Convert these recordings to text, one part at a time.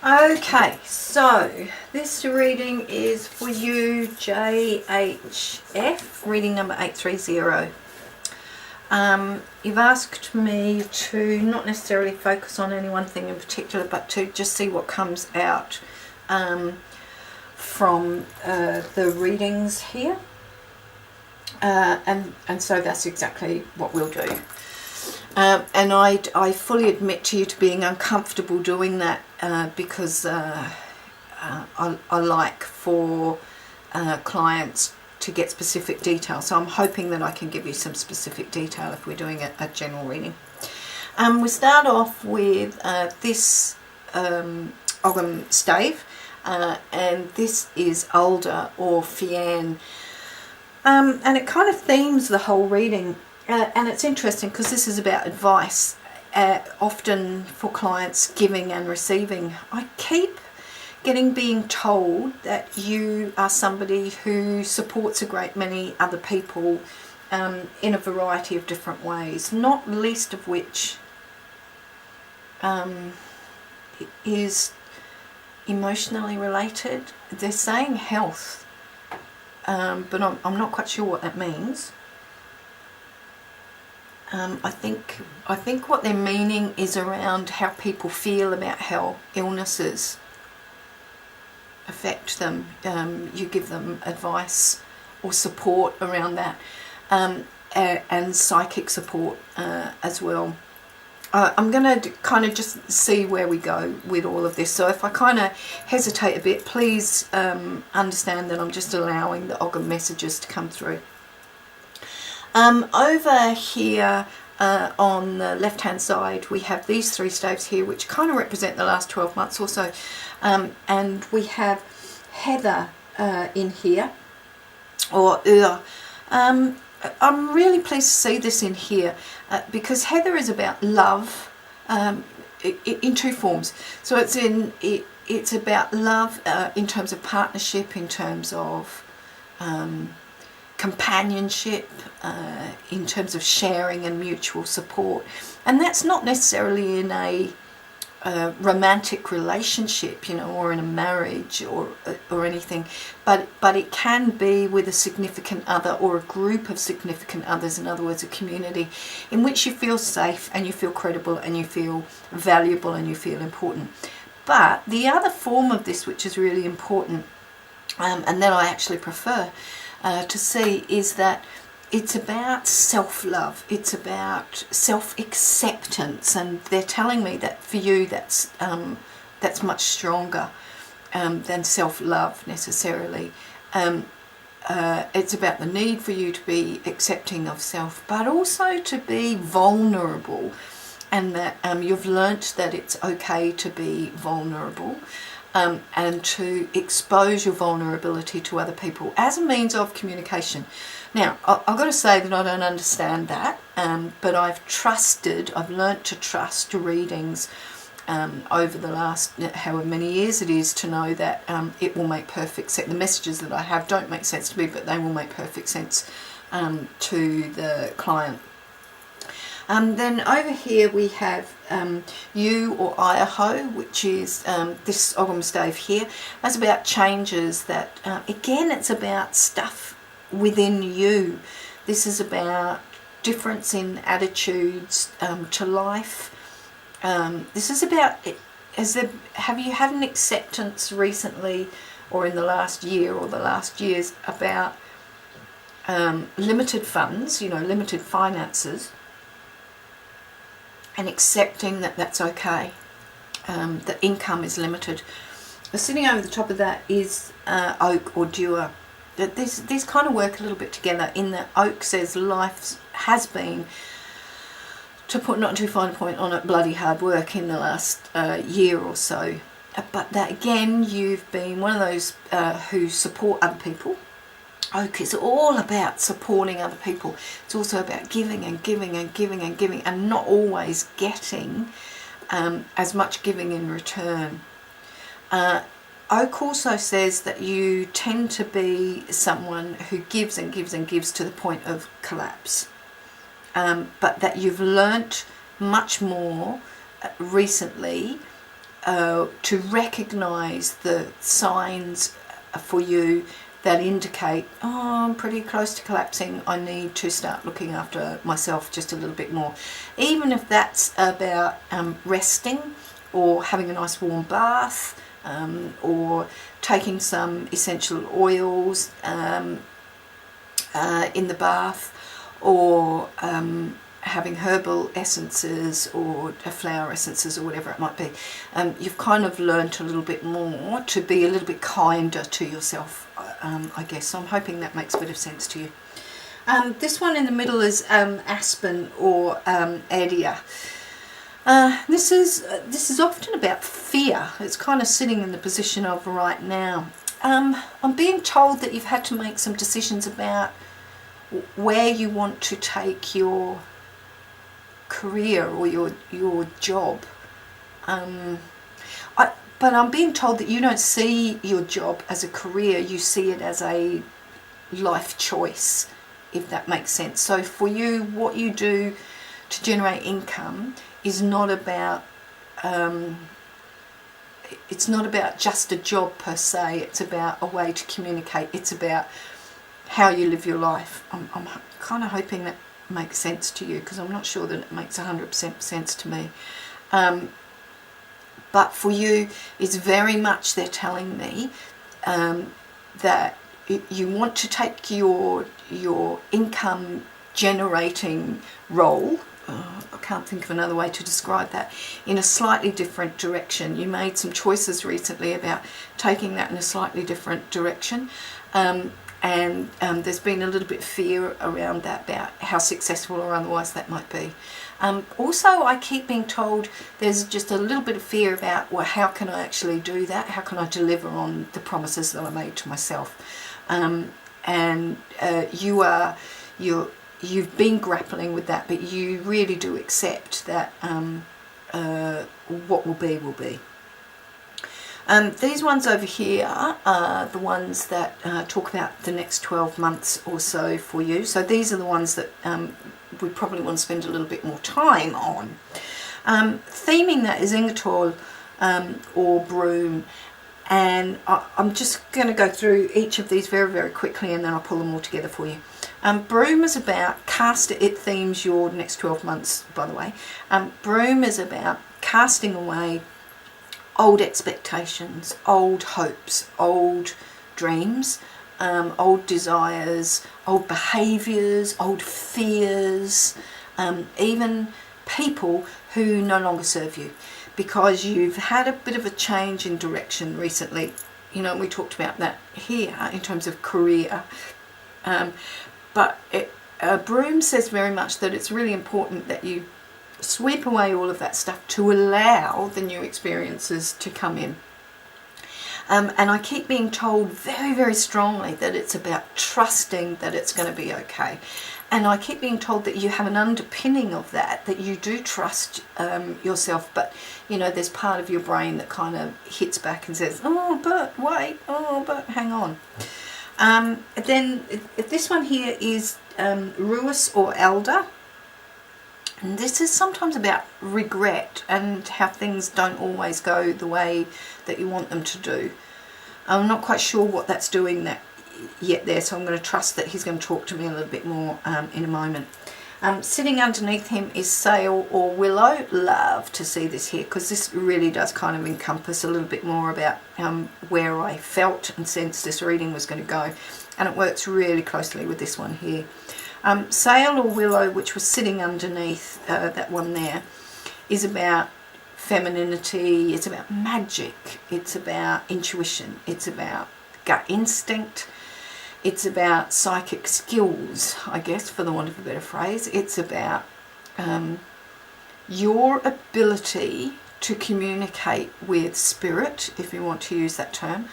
Okay, so this reading is for you, JHF, reading number 830. You've asked me to not necessarily focus on any one thing in particular, but to just see what comes out from the readings here. And so that's exactly what we'll do. And I fully admit to you to being uncomfortable doing that because I like for clients to get specific detail. So I'm hoping that I can give you some specific detail if we're doing a general reading. We start off with this Ogham stave, and this is Alder or Fian. And it kind of themes the whole reading. And it's interesting because this is about advice, often for clients giving and receiving. I keep being told that you are somebody who supports a great many other people in a variety of different ways, not least of which is emotionally related. They're saying health, but I'm not quite sure what that means. I think what they're meaning is around how people feel about how illnesses affect them. You give them advice or support around that, and psychic support as well. I'm going to kind of just see where we go with all of this. So if I kind of hesitate a bit, please understand that I'm just allowing the Ogham messages to come through. Over here on the left hand side we have these three staves here, which kind of represent the last 12 months or so, and we have Heather in here, or I'm really pleased to see this in here because Heather is about love in two forms. So it's about love in terms of partnership, in terms of companionship, in terms of sharing and mutual support. And that's not necessarily in a romantic relationship, or in a marriage or anything, but it can be with a significant other or a group of significant others, in other words a community, in which you feel safe and you feel credible and you feel valuable and you feel important. But the other form of this, which is really important, and that I actually prefer to see, is that it's about self-love, it's about self-acceptance, and they're telling me that for you that's much stronger than self-love necessarily. It's about the need for you to be accepting of self, but also to be vulnerable, and that you've learnt that it's okay to be vulnerable. And to expose your vulnerability to other people as a means of communication. Now, I've got to say that I don't understand that, but I've learnt to trust readings over the last however many years it is, to know that it will make perfect sense. The messages that I have don't make sense to me, but they will make perfect sense to the client. Then over here we have you or Idaho, which is this Ogham stave here. That's about changes that, again, it's about stuff within you. This is about difference in attitudes to life. This is about, have you had an acceptance recently or in the last year or the last years about limited funds, limited finances, and accepting that that's okay, that income is limited. Sitting over the top of that is oak or dewar. These kind of work a little bit together, in that oak says life has been, to put not too fine a point on it, bloody hard work in the last year or so. But that again, you've been one of those who support other people. Oak is all about supporting other people. It's also about giving and giving and giving and giving, and not always getting as much giving in return. Oak also says that you tend to be someone who gives and gives and gives to the point of collapse, but that you've learnt much more recently to recognise the signs for you that indicate, oh, I'm pretty close to collapsing, I need to start looking after myself just a little bit more. Even if that's about resting, or having a nice warm bath, or taking some essential oils in the bath, or having herbal essences or flower essences or whatever it might be. You've kind of learnt a little bit more to be a little bit kinder to yourself, I guess. So I'm hoping that makes a bit of sense to you. This one in the middle is aspen or Adia. This is often about fear. It's kind of sitting in the position of right now. I'm being told that you've had to make some decisions about where you want to take your career or your job. But I'm being told that you don't see your job as a career, you see it as a life choice, if that makes sense. So for you, what you do to generate income is not about it's not about just a job per se. It's about a way to communicate. It's about how you live your life. I'm kind of hoping that makes sense to you, because I'm not sure that it makes 100% sense to me. But for you, it's very much, they're telling me that you want to take your income generating role, I can't think of another way to describe that, in a slightly different direction. You made some choices recently about taking that in a slightly different direction. And there's been a little bit of fear around that, about how successful or otherwise that might be. Also, I keep being told there's just a little bit of fear about, well, how can I actually do that? How can I deliver on the promises that I made to myself? You've been grappling with that, but you really do accept that what will be, will be. These ones over here are the ones that talk about the next 12 months or so for you. So these are the ones that we probably want to spend a little bit more time on. Theming that is Ingertol or Broom. And I'm just going to go through each of these very, very quickly, and then I'll pull them all together for you. Broom is about it themes your next 12 months, by the way. Broom is about casting away old expectations, old hopes, old dreams, old desires, old behaviours, old fears, even people who no longer serve you, because you've had a bit of a change in direction recently. You know, we talked about that here in terms of career. But Broom says very much that it's really important that you sweep away all of that stuff to allow the new experiences to come in. And I keep being told very, very strongly that it's about trusting that it's going to be okay. And I keep being told that you have an underpinning of that you do trust yourself, but, you know, there's part of your brain that kind of hits back and says, oh, but wait, oh, but hang on. Then this one here is Ruis or Elder. And this is sometimes about regret and how things don't always go the way that you want them to do. I'm not quite sure what that's doing that yet there, so I'm going to trust that he's going to talk to me a little bit more in a moment. Sitting underneath him is Sail or Willow. Love to see this here, because this really does kind of encompass a little bit more about where I felt and sensed this reading was going to go, and it works really closely with this one here. Sail or Willow, which was sitting underneath that one there, is about femininity, it's about magic, it's about intuition, it's about gut instinct, it's about psychic skills, I guess, for the want of a better phrase. It's about your ability to communicate with spirit, if you want to use that term,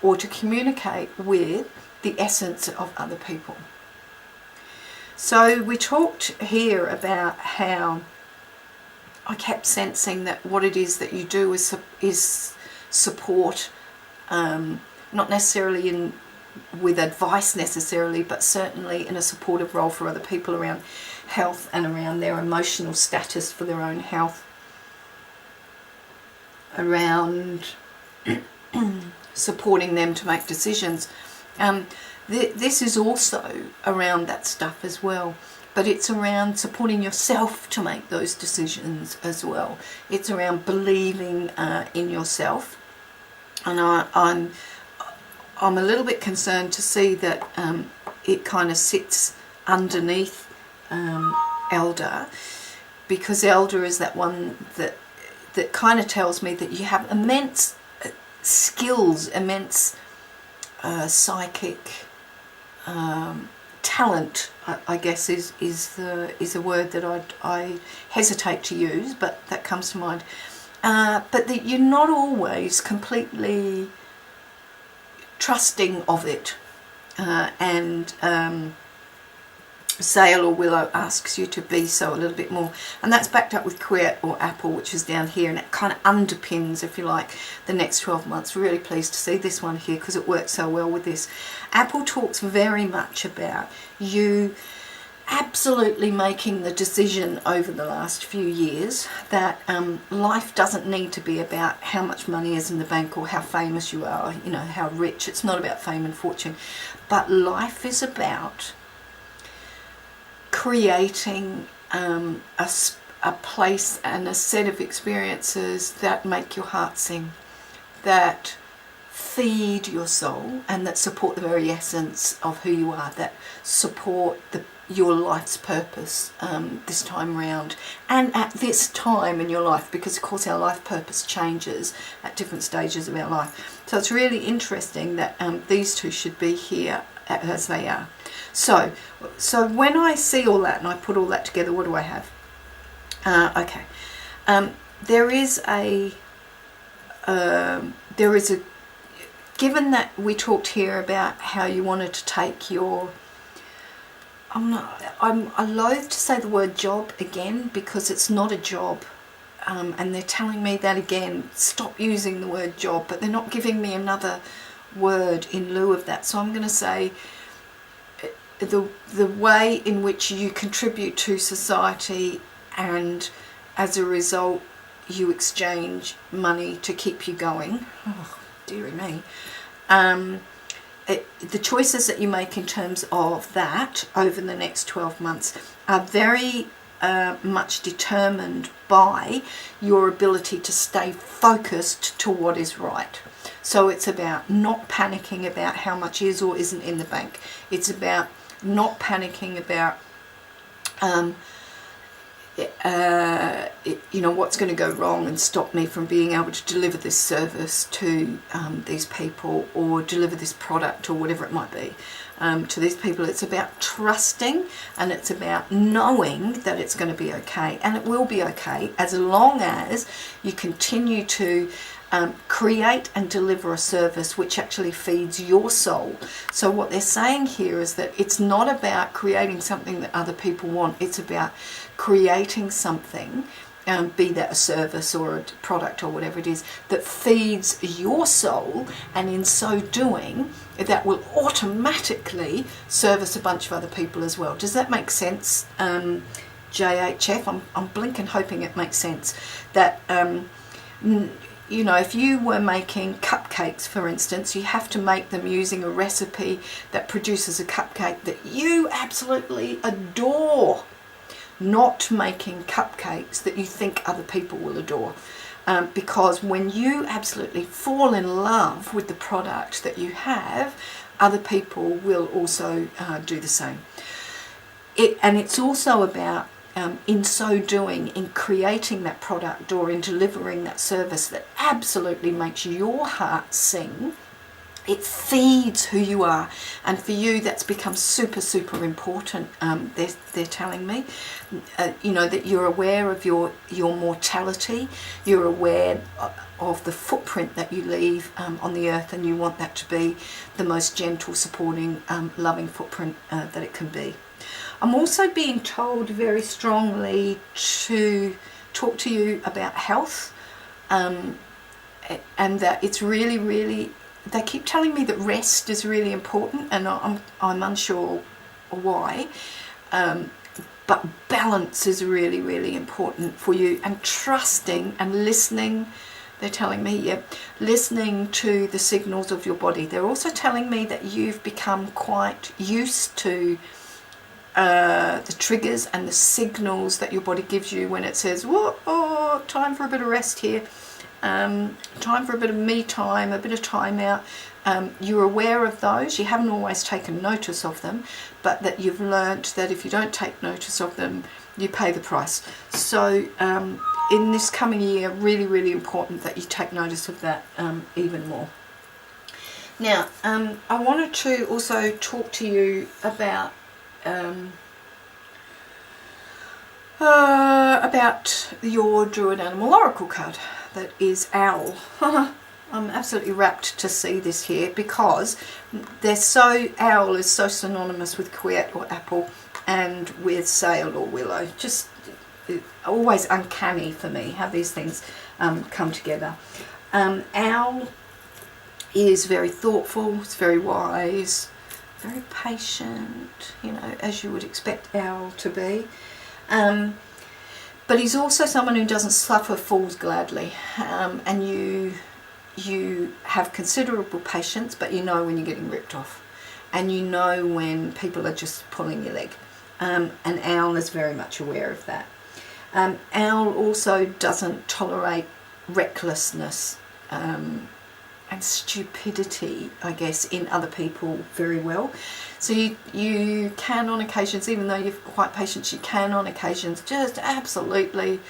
or to communicate with the essence of other people. So we talked here about how I kept sensing that what it is that you do is support, not necessarily with advice necessarily, but certainly in a supportive role for other people around health and around their emotional status for their own health. around supporting them to make decisions. This is also around that stuff as well, but it's around supporting yourself to make those decisions as well. It's around believing in yourself, and I'm a little bit concerned to see that it kind of sits underneath elder, because elder is that one that kind of tells me that you have immense skills, immense psychic talent, I guess is a word that I hesitate to use, but that comes to mind. But that you're not always completely trusting of it, and Sail or Willow asks you to be so a little bit more, and that's backed up with Queer or Apple, which is down here, and it kind of underpins, if you like, the next 12 months. Really pleased to see this one here because it works so well with this. Apple talks very much about you absolutely making the decision over the last few years that life doesn't need to be about how much money is in the bank or how famous you are, you know, how rich. It's not about fame and fortune, but life is about creating a place and a set of experiences that make your heart sing, that feed your soul, and that support the very essence of who you are, that support your life's purpose this time round, and at this time in your life, because of course our life purpose changes at different stages of our life. So it's really interesting that these two should be here as they are. So when I see all that and I put all that together, what do I have? Okay, there is a given that we talked here about how you wanted to take your, I'm loath to say the word job again because it's not a job, and they're telling me that again, stop using the word job, but they're not giving me another word in lieu of that. So I'm going to say the way in which you contribute to society, and as a result you exchange money to keep you going. Oh, dearie me. The choices that you make in terms of that over the next 12 months are very much determined by your ability to stay focused to what is right. So it's about not panicking about how much is or isn't in the bank. It's about not panicking about what's going to go wrong and stop me from being able to deliver this service to these people, or deliver this product or whatever it might be to these people. It's about trusting, and it's about knowing that it's going to be okay, and it will be okay as long as you continue to create and deliver a service which actually feeds your soul. So what they're saying here is that it's not about creating something that other people want, it's about creating something, be that a service or a product or whatever it is, that feeds your soul, and in so doing that will automatically service a bunch of other people as well. Does that make sense, JHF? I'm blinking hoping it makes sense. That if you were making cupcakes, for instance, you have to make them using a recipe that produces a cupcake that you absolutely adore, not making cupcakes that you think other people will adore. Because when you absolutely fall in love with the product that you have, other people will also do the same. And it's also about, in so doing, in creating that product or in delivering that service that absolutely makes your heart sing, it feeds who you are. And for you, that's become super, super important. They're telling me, that you're aware of your mortality, you're aware of the footprint that you leave on the earth, and you want that to be the most gentle, supporting, loving footprint that it can be. I'm also being told very strongly to talk to you about health, and that it's really, really, they keep telling me that rest is really important, and I'm unsure why, but balance is really, really important for you, and trusting and listening They're telling me, yeah, listening to the signals of your body. They're also telling me that you've become quite used to the triggers and the signals that your body gives you when it says, whoa, oh, time for a bit of rest here, time for a bit of me time, a bit of time out. You're aware of those. You haven't always taken notice of them, but that you've learnt that if you don't take notice of them, you pay the price. So in this coming year, really, really important that you take notice of that even more. Now, I wanted to also talk to you about your Druid Animal Oracle card, that is Owl. I'm absolutely rapt to see this here because Owl is so synonymous with Quiet or Apple and with Sail or Willow. Just always uncanny for me how these things come together. Owl is very thoughtful, it's very wise, very patient, you know, as you would expect Owl to be. But he's also someone who doesn't suffer fools gladly, and you have considerable patience, but you know when you're getting ripped off, and you know when people are just pulling your leg, and Owl is very much aware of that. Owl also doesn't tolerate recklessness and stupidity, I guess, in other people very well. So you can on occasions, even though you're quite patient, you can on occasions just absolutely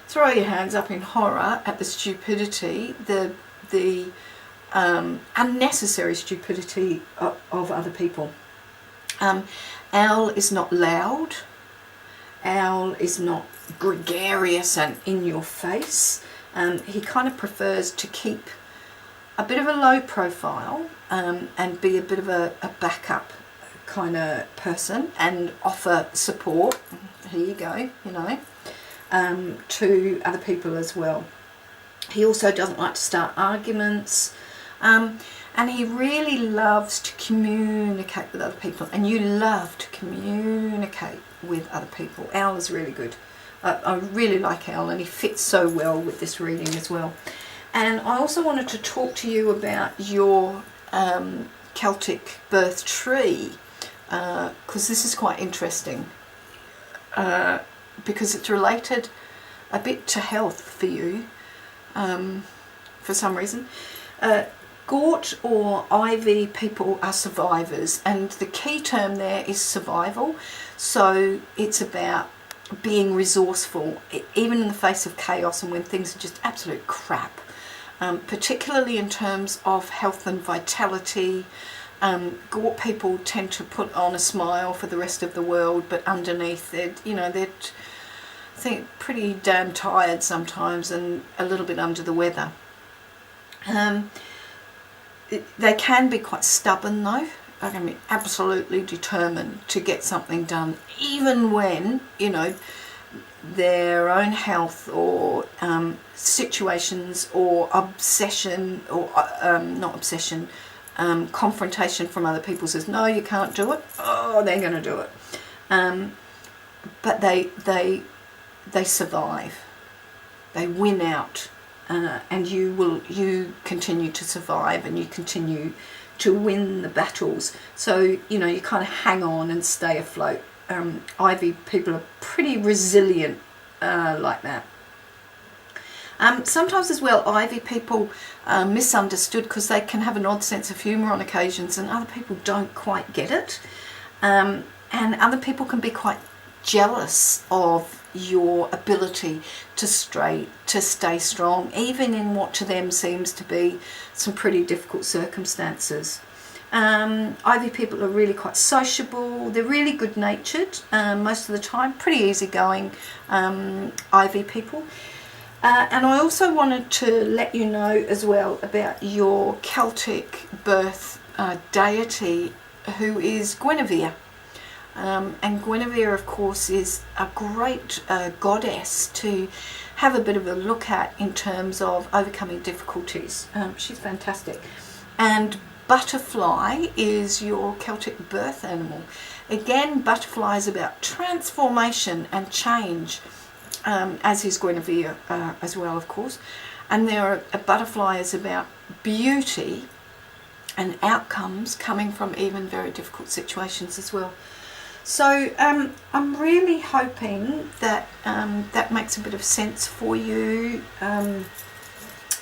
throw your hands up in horror at the stupidity, the unnecessary stupidity of other people. Owl is not loud. Owl is not gregarious and in your face. He kind of prefers to keep a bit of a low profile and be a bit of a backup kind of person and offer support, here you go, you know, to other people as well. He also doesn't like to start arguments, and he really loves to communicate with other people, and you love to communicate with other people. Owl is really good. I really like Owl, and he fits so well with this reading as well. And I also wanted to talk to you about your Celtic birth tree, because this is quite interesting, because it's related a bit to health for you for some reason. Gort or ivy people are survivors, and the key term there is survival. So it's about being resourceful, even in the face of chaos and when things are just absolute crap. Particularly in terms of health and vitality. Gort people tend to put on a smile for the rest of the world, but underneath they're I think pretty damn tired sometimes and a little bit under the weather. They can be quite stubborn though. They can be absolutely determined to get something done, even when, you know, their own health or situations or obsession or not obsession, confrontation from other people says, no, you can't do it. Oh, they're going to do it. But they survive. They win out, and you continue to survive, and you continue to win the battles. So, you know, you kind of hang on and stay afloat. Ivy people are pretty resilient like that. Sometimes as well, Ivy people are misunderstood because they can have an odd sense of humour on occasions, and other people don't quite get it. And other people can be quite jealous of your ability to stay strong, even in what to them seems to be some pretty difficult circumstances. Ivy people are really quite sociable. They're really good natured most of the time, pretty easygoing Ivy people. And I also wanted to let you know as well about your Celtic birth deity, who is Guinevere. And Guinevere, of course, is a great goddess to have a bit of a look at in terms of overcoming difficulties. She's fantastic. And Butterfly is your Celtic birth animal. Again, Butterfly is about transformation and change, as is Guinevere as well, of course. And a butterfly is about beauty and outcomes coming from even very difficult situations as well. So I'm really hoping that that makes a bit of sense for you,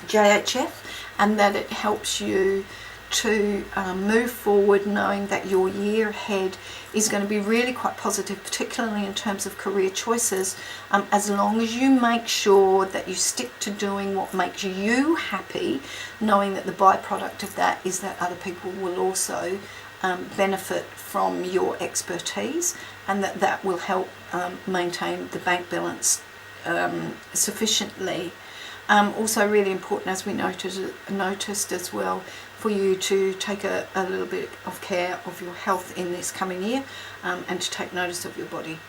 JHF, and that it helps you to move forward knowing that your year ahead is going to be really quite positive, particularly in terms of career choices, as long as you make sure that you stick to doing what makes you happy, knowing that the byproduct of that is that other people will also benefit from your expertise, and that will help maintain the bank balance sufficiently. Also really important, as we noticed as well, for you to take a little bit of care of your health in this coming year, and to take notice of your body.